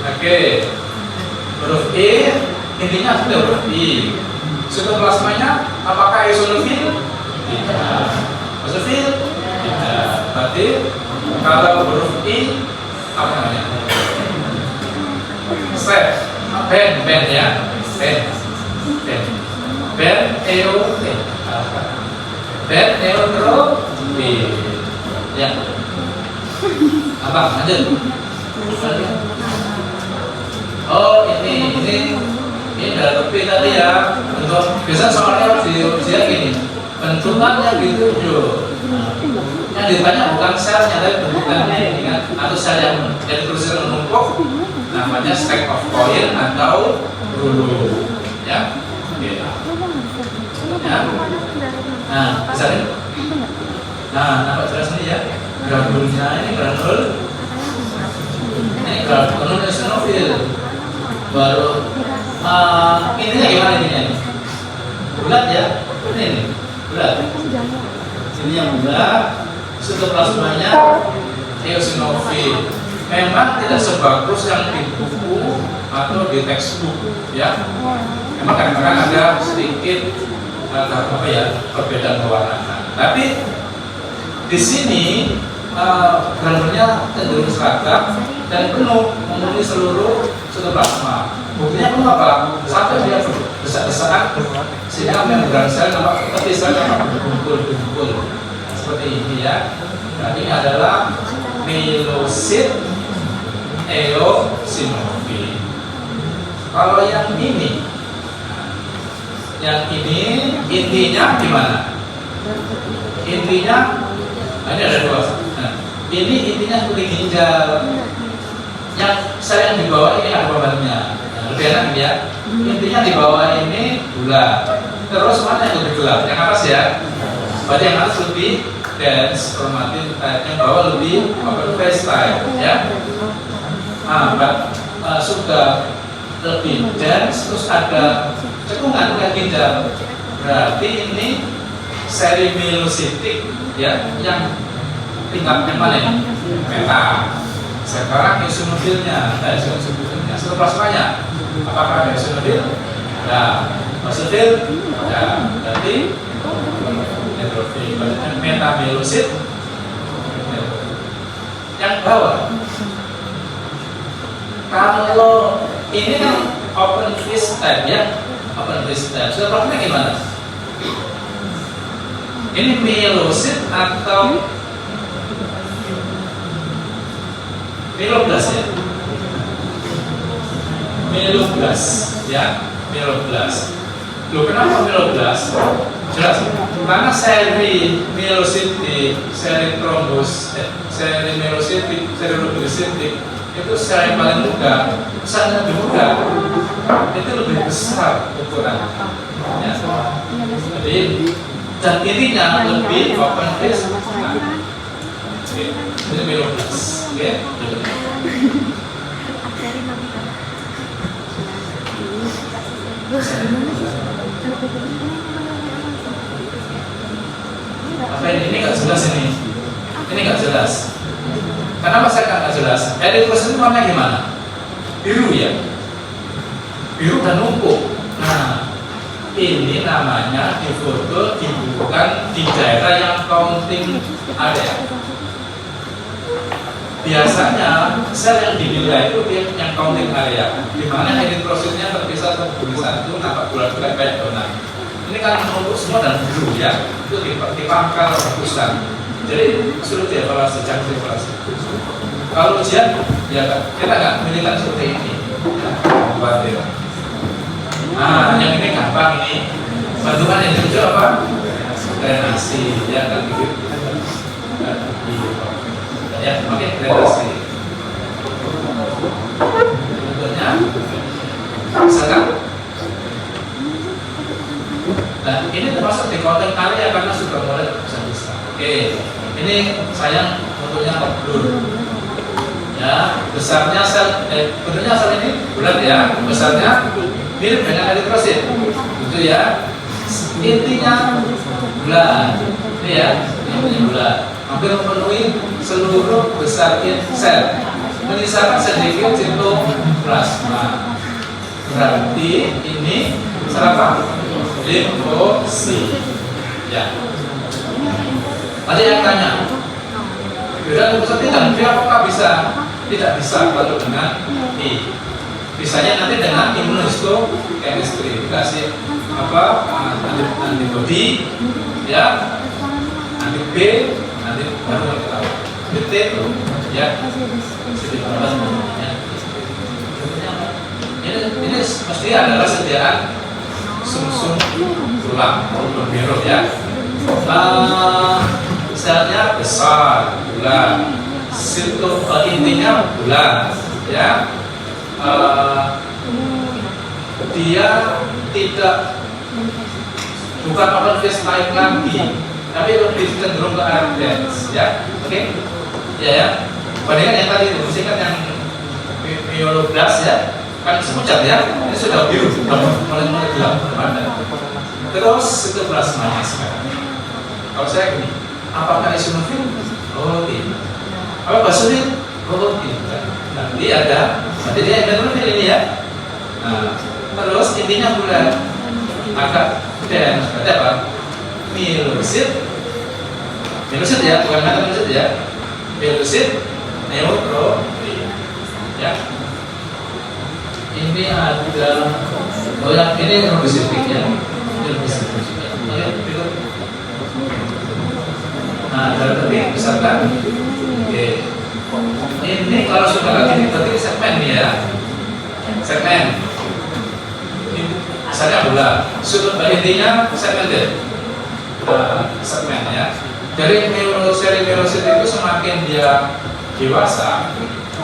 Oke, huruf I, intinya sudah huruf I. Sitoplasmanya apakah eosinofil? Tidak. Basofil? Tidak. Berarti kalau huruf I apa namanya? Step, ben ya, ben eosin. Ben neutrofil. Ya. Apa? Lanjut. Oh ini darah tepi tadi ya. Bentuk biasa soalnya dia gini. Bentukannya gitu. Yang ditanya bukan selnya tapi bentukannya ini kan. Atau sel yang terus menumpuk. Namanya stack of coil atau rulu. Ya. Oke. Ya. Nah, bisa nih. Nah, nampak jelas nih ya. Granulnya ini granul. Ini granul eosinofil. Baru intinya gimana ini? Bulat ya. Ini bulat. Ini yang bulat. Sitoplasmanya eosinofil. Memang tidak sebagus yang di buku atau di textbook ya. Memang kadang-kadang ada sedikit perbedaan pewarnaan. Tapi di sini granulnya cenderung seragam dan penuh memenuhi seluruh sitoplasma. Buktinya penuh apa? Sampai dia besar-besar sehingga membran sel nampak tapi sel nampak berkumpul. Seperti ini ya. Berarti ini adalah myelosit eosinofil. Kalau yang ini intinya gimana? Intinya, ini ada dua. Nah, ini intinya seperti ginjal. Yang sel yang di bawah ini ada bebannya. Nah, lebih enak ya. Intinya di bawah ini gula. Terus mana yang lebih gelap? Yang atas ya. Berarti yang atas lebih dense, chromatin type, yang bawah lebih open phase type, ya. Sudah lebih dense, terus ada cekungan ke ginjal. Berarti ini seri mielositik, ya, yang tingkatnya mana ini? Meta. Sekarang eosinofilnya, sitoplasmanya, apakah ada eosinofil? Ya, basophil, ya, berarti neutrofil, berarti metamielosit. Yang bawah, kalau ini kan open phase type, ya, open phase type. Sitoplasmanya gimana? Ini mielosit atau mieloblas ya? Mieloblas, ya, mieloblas. Loh, kenapa mieloblas? Jelas, karena seri mielositik, seri mielositik, seri rubicitik itu seri yang paling muda, besarnya lebih muda, itu lebih besar ukuran. Ya. Jadi, dan intinya lebih open phase. Ini mieloblas, oke? Apa ini nggak jelas ini? Ini nggak jelas. Kenapa saya nggak jelas? Eritrosit itu warnanya gimana? Biru ya, biru dan numpuk. Nah, ini namanya di foto dibutuhkan di daerah yang counting area. Biasanya sel yang dinilai itu yang counting area, di mana eritrositnya terpisah satu nampak bulat-bulat kayak donat. Ini kan numpuk semua dan biru ya, itu di pangkal pusat. Jadi sulit dievaluasi, jangan dievaluasi. Kalau ujian, ya kita nggak milihkan seperti ini. Khawatir. Nah, yang ini gampang ini. Bantuan yang tujuh apa? Drenasi, ya kan gitu. Ya, oke, drenasi. Bentuknya, misalkan. Nah, ini termasuk di konten area karena sudah mulai besar-besar. Oke, ini sayang bentuknya blur. Ya, besarnya sel, bentuknya sel ini bulat ya, besarnya mirip dengan eritrosit, gitu ya. Intinya bulat, ini ya, intinya bulat. Hampir memenuhi seluruh besar sel, menyisakan sedikit sitoplasma. Berarti ini serapa? Limfosit. Ya. Ada yang tanya, beda limfosit dan V apakah bisa? Tidak bisa kalau dengan I. Bisanya nanti dengan immunohistochemistry dikasih apa? Antibody, ya, anti B, nanti baru kita BT, ya, ini mesti adalah sediaan sumsum tulang biru ya. Selnya besar, bulat, intinya bulat, ya. Dia tidak bukan open phase type lagi, tapi lebih cenderung ke arah dense, ya. Oke, ya. Bandingkan yang tadi itu, kan yang mieloblas ya, kan semucat ya, ini sudah biru, mulai gelap pada. Terus sitoplasmanya sekarang. Kalau saya gini, apakah eosinofil? Oh tidak. Apa basophil? Oh tidak. Nanti ada, berarti dia neutrofil ini ya. Nah, terus intinya bulat, agak dense. Berarti apa? Mielosit ya, bukan metamielosit ya. Mielosit, neutrofil. Ya. Ini ada, oh yang ini rubicitik ya. Ini rubicitik. Oke, berikut. Nah, dari misalkan, oke, ini kalau sudah lagi berarti segmen nih ya, segmen. misalnya bulat, sudut intinya segmented, segmen ya. Dari seri meiosit itu semakin dia dewasa,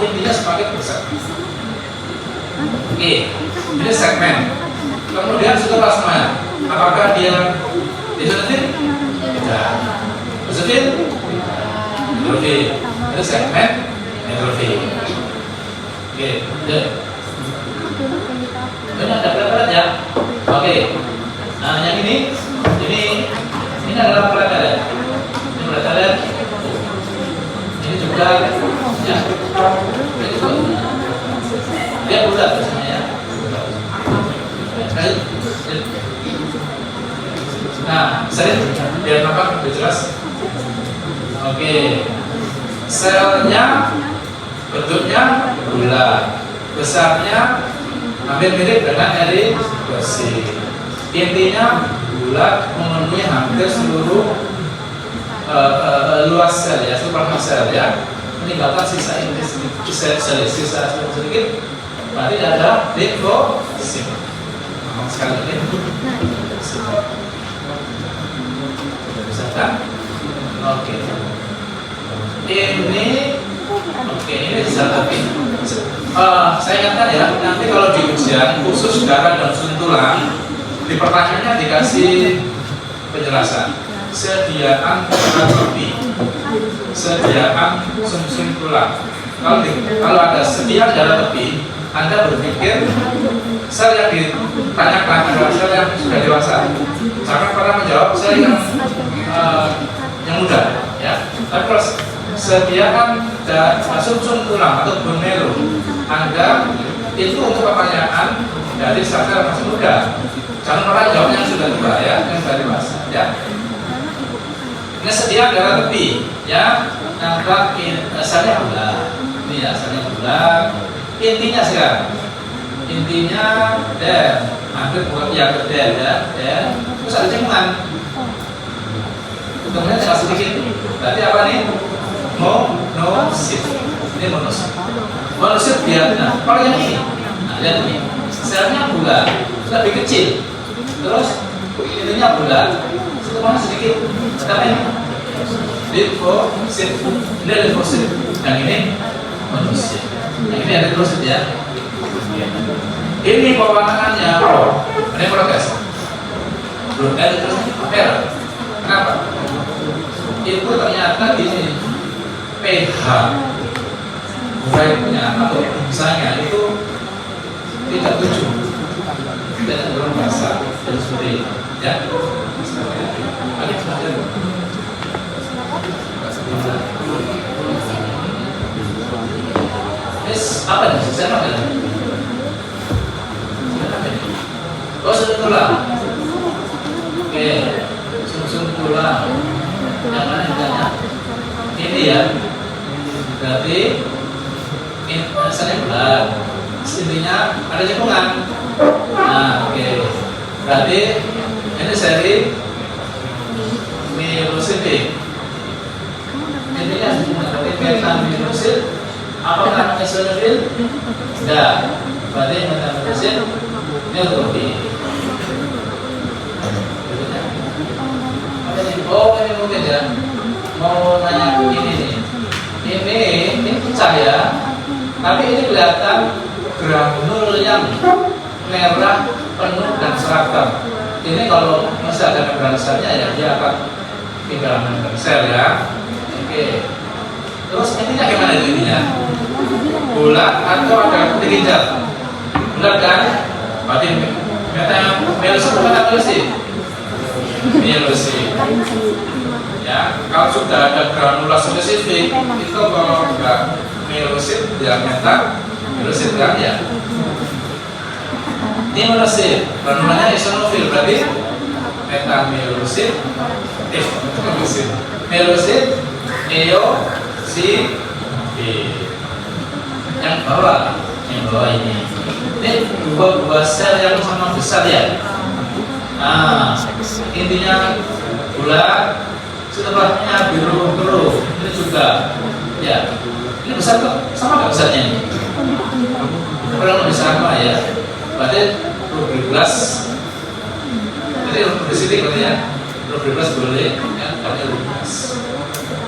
intinya semakin besar. Oke, ini segmen. Kemudian setelah semuanya, apakah dia isofil? Tidak. Isofil? Hidrofil. Itu segmen hidrofil. Oke, ini ada berat ya. Oke, nah yang ini adalah berat ya. Ini berat ya. Ini juga ya. Ini juga dia bulat biasanya ya. Nah, sering biar nampak lebih jelas. Oke, selnya bentuknya bulat, besarnya hampir mirip dengan eritrosit. Intinya bulat, memenuhi hampir seluruh luas sel ya, seluruh sel ya. Meninggalkan sisa sisa sedikit. Berarti ada limfosit. Ngomong sekali lagi. Bisa kan? Oke. Ini bisa tapi saya ingatkan ya, nanti kalau di ujian khusus darah dan usus tulang, di pertanyaannya dikasih penjelasan sediaan darah tepi, sediaan sumsum tulang. Kalau ada sediaan darah tepi, Anda berpikir sel yang ditanyakan adalah sel yang sudah dewasa. Jangan pernah menjawab sel yang muda, ya. Tapi kalau sediaan dan sumsum tulang atau bone marrow, Anda itu untuk pertanyaan dari sel yang masih muda. Jangan pernah jawab yang sudah tua ya, yang sudah dewasa, ya. Ini sediaan darah tepi, ya. Nampak selnya bulat, ini ya selnya bulat. Intinya sekarang, intinya dan hampir bukan ya dan terus ada cekungan. Kemudian tinggal sedikit. Berarti apa nih? Monosit. Ini monosit. Monosit dia. Nah, kalau yang ini, nah lihat ini, selnya bulat, lebih kecil. Terus intinya bulat, setelah sedikit. Tapi ini limfosit. Ini limfosit. Yang ini monosit. Nah, ini ada terus ya. Ini pewarnaannya ini progres. Belum ada terus merah. Kenapa? Itu ternyata ini pH baiknya atau misalnya itu tidak 7, tidak belum basah dan seperti itu. Ya. Oke, apa nih? Saya apa nih? Oh, sumsum tulang. Oke, sumsum tulang. Yang mana intinya? Ini ya. Berarti ini asalnya bulat. Intinya ada cekungan. Nah, oke. Berarti ini seri meiosit. Intinya berarti metamiosit. Apakah eosinofil? Tidak. Berarti metamiosit neutrofil. Oh, ini mungkin ya. Mau nanya ini nih. Ini cahaya, tapi ini kelihatan granul yang merah penuh dan seragam. Ini kalau masih ada membran selnya ya dia akan tinggal membran sel ya. Oke. Terus intinya gimana itu intinya? Bulat atau ada putih-hijau? Bulat kan? Berarti meiosit atau meiosit? Meiosit. Ya, kalau sudah ada granula spesifik itu kalau enggak meiosit dia meiosit kan ya. Ini meiosit, granulanya eosinofil berarti metamiosit, meiosit, eosin, yang bawah ini. Ini dua sel yang sama besar ya. Nah, intinya bulat, setelahnya biru keruh. Ini juga, ya. Ini besar kok, sama nggak besarnya ini? Kurang lebih sama ya. Berarti 12 Berarti obesitas berarti ya, obesitas boleh, ya, tapi obesitas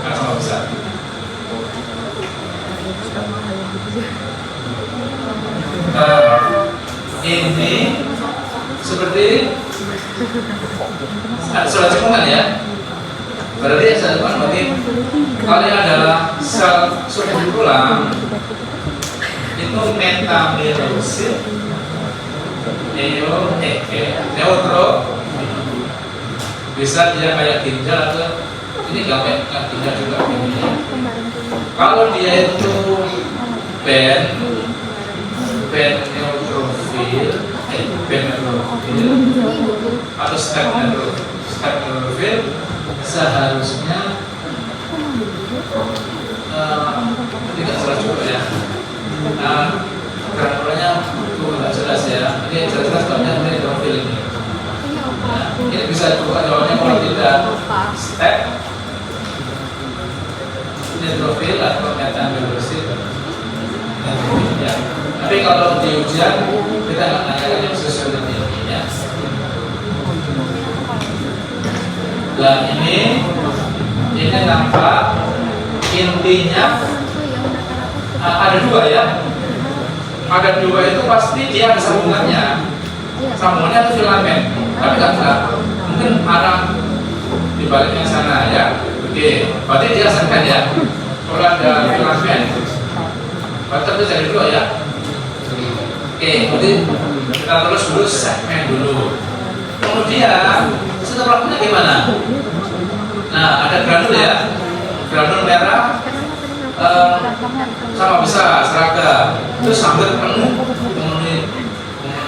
karena sama besar. Ini seperti surat cekungan ya. Berarti yang saya lakukan berarti kalau ini adalah sel subunit tulang itu metamilosid neutro bisa dia kayak ginjal atau ini nggak kayak ginjal juga ini. Kalau dia itu band neutrofil atau step neutrofil seharusnya tidak salah juga ya. Granulanya nggak jelas ya. Ini jelas banyak neutrofil ini. Nah, ini bisa juga jawabnya kalau tidak step neutrofil atau metamilosid. Ya. Tapi kalau di ujian kita nggak nanya yang sesuai dengan ini ya. Dan ini nampak intinya ada dua ya. Ada dua itu pasti dia ada sambungannya. Sambungannya itu filamen. Tapi nggak mungkin arah di baliknya sana ya. Oke, berarti dia segmen ya. Kalau ada filamen, berarti itu jadi dua ya. Oke, berarti kita terus dulu segmen dulu. Kemudian setelahnya gimana? Nah, ada granul ya, granul merah sama besar seragam, terus hampir penuh memenuhi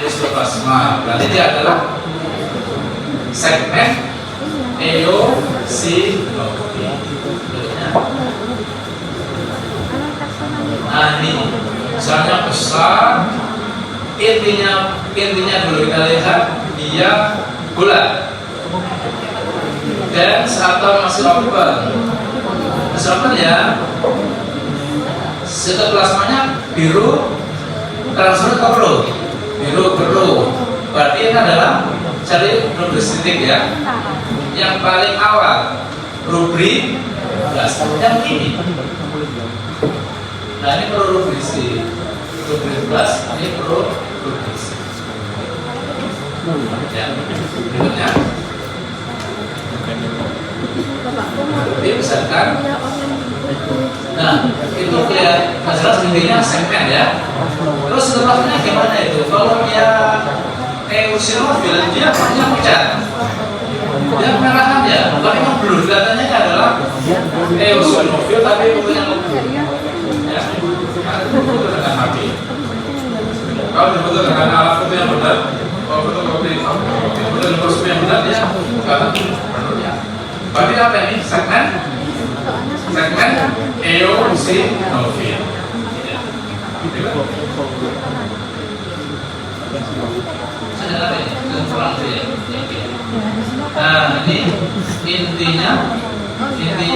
sitoplasma. Berarti dia adalah segmen eosinofil. Nah ini, misalnya besar, intinya dulu kita lihat dia bulat dan atau masih open ya. Sitoplasmanya biru, transfer ke biru. Berarti ini adalah cari rubrisitik ya. Yang paling awal rubrik yang ini. Nah ini perlu rubrisi, rubrik plus ini perlu rubrisi. Ya, berikutnya. Jadi misalkan, nah itu kelihatan jelas intinya segmen ya. Terus setelahnya gimana itu? Kalau dia eosinofil dia warnanya pucat, dia kemerahan ya. Tapi yang blur kelihatannya adalah eosinofil tapi bukan yang ya. Betul dengan HP. Kalau betul dengan alat foto yang benar, kalau fotokopi betul dengan yang benar dia bukan penuhnya. Berarti apa ini? Segmen eosinofil. Saya ini kurang sih. Nah ini intinya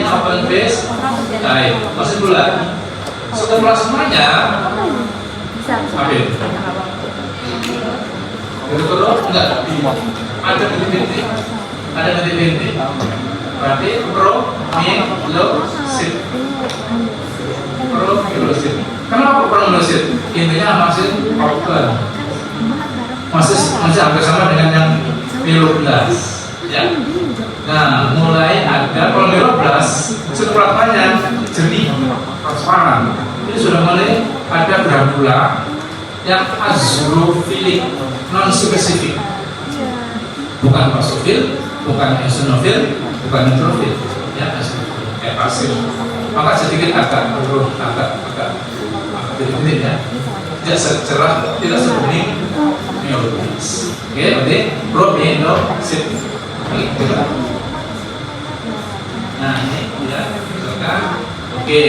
open base, baik masih bulat. Sitoplasmanya habis. Terus enggak ada titik-titik. Berarti promilosid. Kenapa promilosid? Intinya masih open. Masih hampir sama dengan yang miloblas. Ya. Nah, mulai ada kalau miloblas sitoplasmanya jernih, transparan. Ini sudah mulai ada granula yang azrofilik, non spesifik. Bukan basofil, bukan eosinofil, bukan neutrofil, ya kayak pasir. Maka sedikit agak sedikit ya, tidak secerah, tidak sebening mioblas. Oke, berarti promilosid. Nah ini ya, misalkan, oke,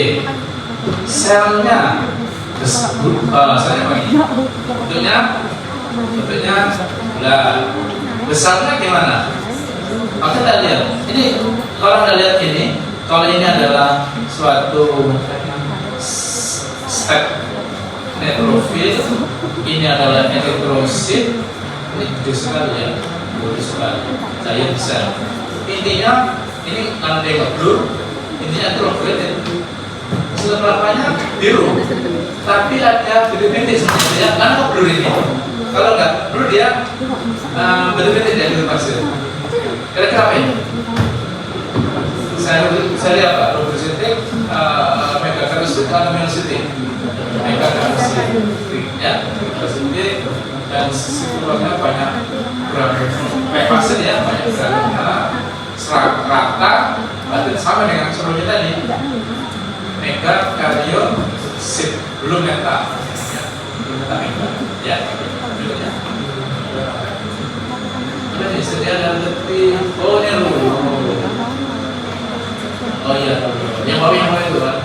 selnya selnya apa ini? Bentuknya besarnya gimana? Maka kita lihat, ini kalau Anda lihat ini, kalau ini adalah suatu step neutrofil, ini adalah eritrosit, ini gede sekali ya, gede sekali. giant cell. Intinya ini karena dia nggak blur, intinya itu located. Sel kelapanya biru, tapi ada bintik-bintik sebenarnya ya, karena kok blur ini. Kalau nggak blur dia bintik-bintik dia biru pasir. Kira-kira apa ini? Saya lihat apa? Robositik, megakaristik, atau melositik? Megakaristik, ya, robositik dan sisi-sisinya banyak gerak, kayak pasir ya, banyak gerak, serak rata, berarti sama dengan sebelumnya tadi. Megakaryosit, belum meta, ya, belum meta mega, ya, berikutnya. Ini sedia dan lebih, oh ini oh iya, yang bawah itu kan,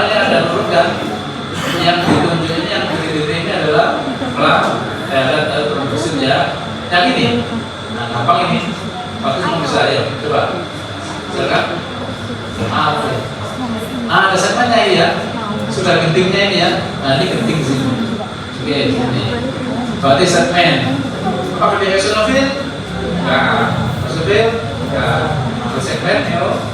ini ada huruf kan, yang ditunjuk ini yang titik ini adalah ada terus ya, yang ini, nah gampang ini, pasti mau bisa ya, coba, silakan, ada segmennya ini ya, sudah gentingnya ini ya, nah ini genting sini, oke ini, berarti segmen, apa dia eosinofil? Nah, eosinofil, nah, segmen neo.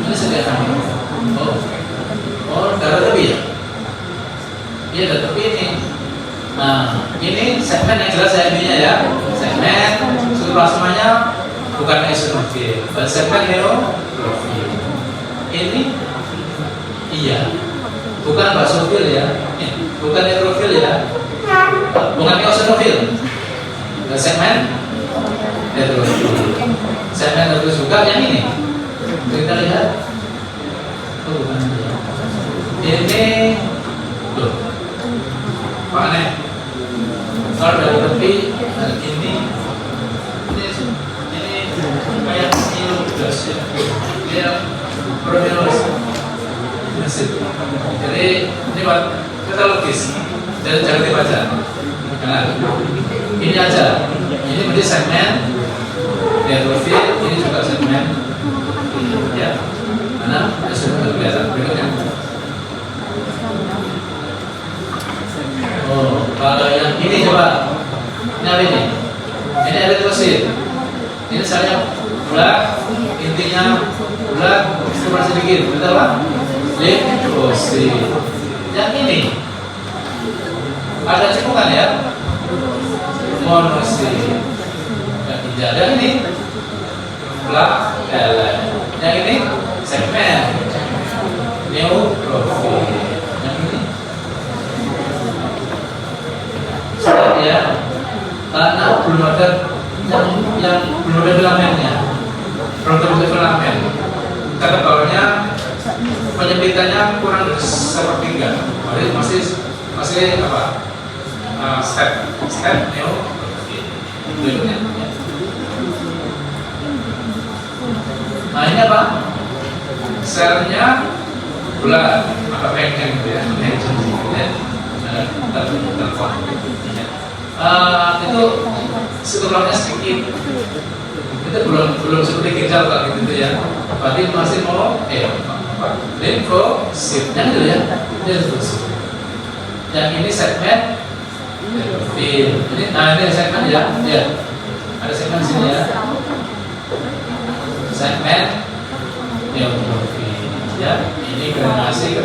Ini sederhana. Oh, darah tepi ya? Iya, darah tepi ini. Nah, ini segmen yang jelas ya intinya ya. Segmen plasmanya bukan eosinofil, dan segmen neutrofil. Ini iya, bukan basofil ya. Bukan neutrofil ya. Bukan eosinofil. Dan segmen neutrofil. Segmen neutrofil juga yang ini. Kita lihat. Oh, bukan ya. Ini tuh. Pak Ane. Kalau dari tepi ini kayak silogas ya. Dia profilos. Jadi ini buat kita logis. Jadi jangan dibaca. Nah, ini aja. Ini menjadi segmen neutrofil, ini juga segmen ya. Mana sudah kelihatan berikutnya. Oh, kalau yang ini coba. Ini apa ini? Ini eritrosit. Ini saya bulat, intinya bulat, cuma sedikit, betul Pak? Limfosit. Yang ini ada cekungan ya? Monosit. Yang tidak ada ini platelet. Yang ini segmen neutrofil. Yang ini sudah ya, karena belum ada yang belum ada filamennya, belum terbentuk filamen. Kata bawahnya penyempitannya kurang dari sepertiga. Jadi masih apa? Step neutrofil. Berikutnya. Nah ini apa? Selnya bulat, agak pendek gitu ya, telepon. Itu setelahnya sedikit. Itu belum seperti ginjal Pak gitu ya. Berarti masih mau limfosit. Yang itu ya, limfosit. Yang ini segmen neutrofil. Ini segmen ya, ya. Ada segmen sini ya. Segmen neutrofil ya. Ini granasi.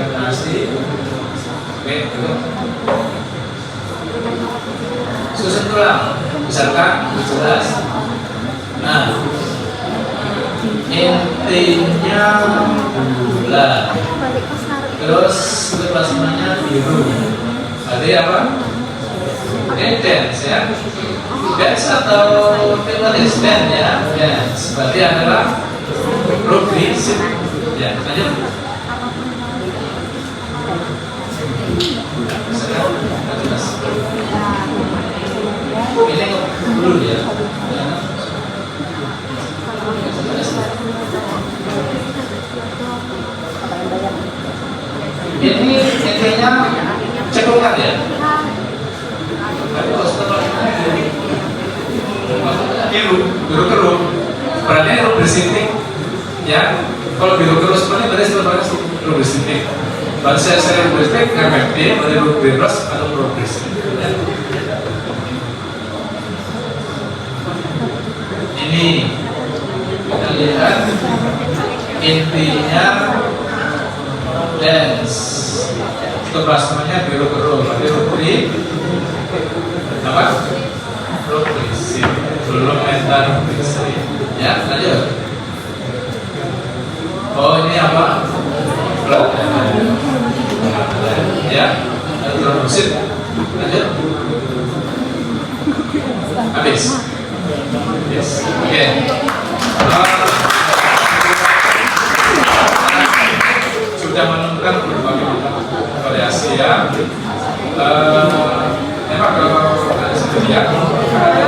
Oke, itu. Susun tulang, misalkan jelas. Nah, intinya bulat. Terus plasmanya biru. Berarti apa? Dense ya. Dense atau teloris dense ya. Dense. Berarti adalah robiosit. Ya, lanjut. Ini dulu ya. Ini intinya cekungan ya. Tapi kalau setelah biru keruh, berarti rubesitik ya. Kalau biru keruh seperti berarti setelah rubesitik. Bahasa cerebristik, efektif, bebas atau progresif. Ya. Ini kita lihat intinya dance itu plasmanya biru-biru, berarti rubrik apa? Progresif, belum mental progresif. Ya, lanjut. Oh ini apa? Ya, translucid. Lanjut. Habis. Yes. Oke. Sudah menemukan berbagai variasi ya. Memang kalau ada sendirian, ada